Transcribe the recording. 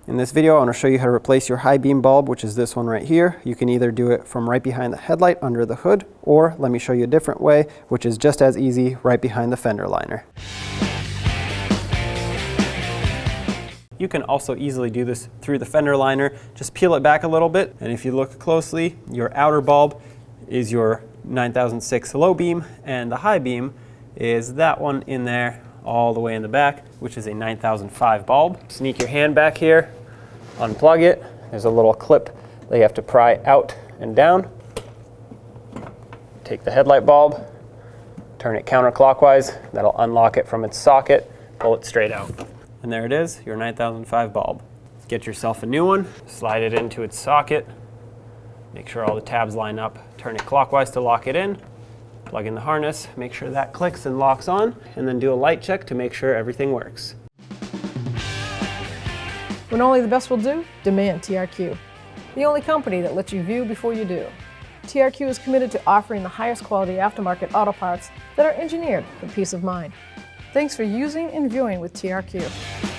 In this video, I want to show you how to replace your high beam bulb, which is this one right here. You can either do it from right behind the headlight under the hood, or let me show you a different way, which is just as easy, right behind the fender liner. You can also easily do this through the fender liner. Just peel it back a little bit, and if you look closely, your outer bulb is your 9006 low beam, and the high beam is that one in there all the way in the back, which is a 9005 bulb. Sneak your hand back here, unplug it. There's a little clip that you have to pry out and down. Take the headlight bulb, turn it counterclockwise. That'll unlock it from its socket, pull it straight out. And there it is, your 9005 bulb. Get yourself a new one, slide it into its socket, make sure all the tabs line up, turn it clockwise to lock it in, plug in the harness, make sure that clicks and locks on, and then do a light check to make sure everything works. When only the best will do, demand TRQ. The only company that lets you view before you do. TRQ is committed to offering the highest quality aftermarket auto parts that are engineered for peace of mind. Thanks for using and viewing with TRQ.